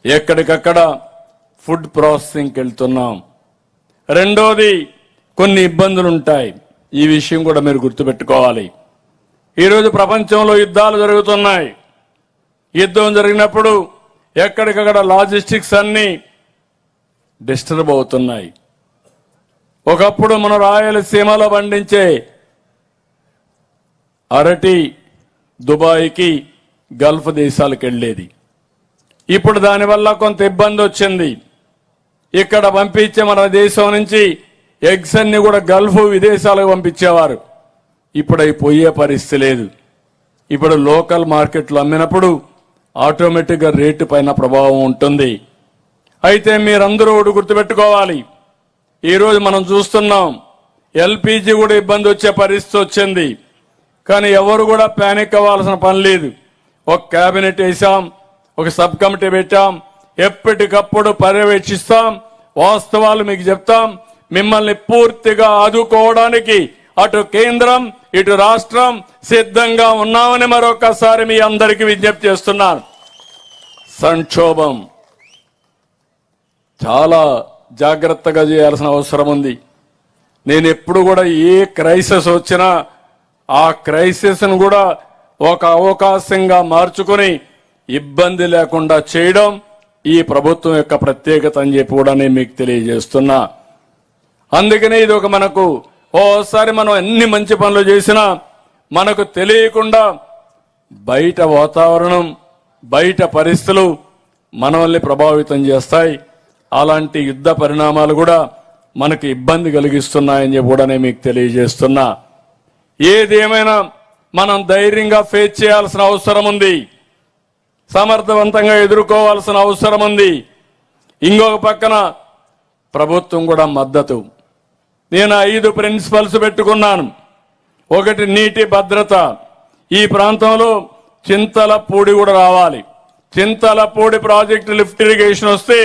ఎక్కడికక్కడ ఫుడ్ ప్రాసెసింగ్కి వెళ్తున్నాం. రెండోది కొన్ని ఇబ్బందులు ఉంటాయి. ఈ విషయం కూడా మీరు గుర్తుపెట్టుకోవాలి. ఈరోజు ప్రపంచంలో యుద్ధాలు జరుగుతున్నాయి. యుద్ధం జరిగినప్పుడు ఎక్కడికక్కడ లాజిస్టిక్స్ అన్నీ డిస్టర్బ్ అవుతున్నాయి. ఒకప్పుడు మన రాయలసీమలో పండించే అరటి దుబాయ్కి గల్ఫ్ దేశాలకు వెళ్ళేది. ఇప్పుడు దానివల్ల కొంత ఇబ్బంది వచ్చింది. ఇక్కడ పంపించే మన దేశం నుంచి ఎగ్స్ అన్ని కూడా గల్ఫ్ విదేశాలకు పంపించేవారు. ఇప్పుడు అవి పోయే పరిస్థితి లేదు. ఇప్పుడు లోకల్ మార్కెట్లో అమ్మినప్పుడు ఆటోమేటిక్గా రేటు పైన ప్రభావం ఉంటుంది. అయితే మీరందరూ ఒకటి గుర్తుపెట్టుకోవాలి. ఈరోజు మనం చూస్తున్నాం ఎల్పిజి కూడా ఇబ్బంది వచ్చే పరిస్థితి వచ్చింది. కానీ ఎవరు కూడా ప్యానిక్ అవ్వాల్సిన పని లేదు. ఒక కేబినెట్ వేసాం, ఒక సబ్ కమిటీ పెట్టాం, ఎప్పటికప్పుడు పర్యవేక్షిస్తాం, వాస్తవాలు మీకు చెప్తాం. మిమ్మల్ని పూర్తిగా ఆదుకోవడానికి అటు కేంద్రం ఇటు రాష్ట్రం సిద్ధంగా ఉన్నామని మరొకసారి మీ అందరికీ విజ్ఞప్తి చేస్తున్నాను. సంక్షోభం చాలా జాగ్రత్తగా చేయాల్సిన అవసరం ఉంది. నేను ఎప్పుడు కూడా ఏ క్రైసిస్ వచ్చినా ఆ క్రైసిస్ ను కూడా ఒక అవకాశంగా మార్చుకుని ఇబ్బంది లేకుండా చేయడం ఈ ప్రభుత్వం యొక్క ప్రత్యేకత అని చెప్పి కూడా నేను మీకు తెలియజేస్తున్నా. అందుకనే ఇది ఒక మనకు ఓసారి మనం ఎన్ని మంచి పనులు చేసినా మనకు తెలియకుండా బయట వాతావరణం బయట పరిస్థితులు మనల్ని ప్రభావితం చేస్తాయి. అలాంటి యుద్ధ పరిణామాలు కూడా మనకు ఇబ్బంది కలిగిస్తున్నాయని చెప్పి కూడా నేను మీకు తెలియజేస్తున్నా. ఏదేమైనా మనం ధైర్యంగా ఫేస్ చేయాల్సిన అవసరం ఉంది. సమర్థవంతంగా ఎదుర్కోవాల్సిన అవసరం ఉంది. ఇంకొక పక్కన ప్రభుత్వం కూడా మద్దతు. నేను 5 ప్రిన్సిపల్స్ పెట్టుకున్నాను. ఒకటి నీటి భద్రత. ఈ ప్రాంతంలో చింతలపూడి కూడా రావాలి. చింతలపూడి ప్రాజెక్టు లిఫ్ట్ ఇరిగేషన్ వస్తే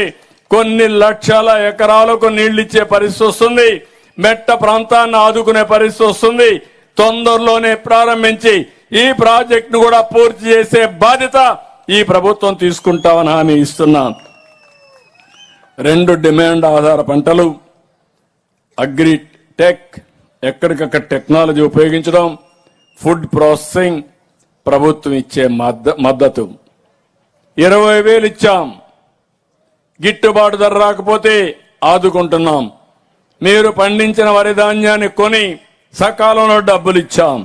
కొన్ని లక్షల ఎకరాలకు నీళ్లు ఇచ్చే పరిస్థితి వస్తుంది. మెట్ట ప్రాంతాన్ని ఆదుకునే పరిస్థితి వస్తుంది. తొందరలోనే ప్రారంభించి ఈ ప్రాజెక్టును కూడా పూర్తి చేసే బాధ్యత ఈ ప్రభుత్వం తీసుకుంటామని హామీ ఇస్తున్నాను. 2 డిమాండ్ ఆధార పంటలు, అగ్రి టెక్, ఎక్కడికక్కడ టెక్నాలజీ ఉపయోగించడం, ఫుడ్ ప్రాసెసింగ్, ప్రభుత్వం ఇచ్చే మద్దతు 20,000 ఇచ్చాం. గిట్టుబాటు ధర రాకపోతే ఆదుకుంటున్నాం. మీరు పండించిన వరి ధాన్యాన్ని కొని సకాలంలో డబ్బులు ఇచ్చాం.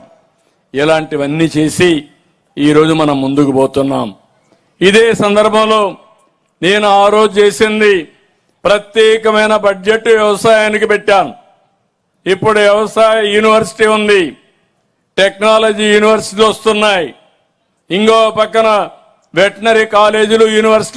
ఇలాంటివన్నీ చేసి ఈరోజు మనం ముందుకు పోతున్నాం. ఇదే సందర్భంలో నేను ఆ రోజు చేసింది ప్రత్యేకమైన బడ్జెట్ వ్యవసాయానికి పెట్టాను. ఇప్పుడు వ్యవసాయ యూనివర్సిటీ ఉంది, టెక్నాలజీ యూనివర్సిటీలు వస్తున్నాయి, ఇంకో పక్కన వెటనరీ కాలేజీలు యూనివర్సిటీలు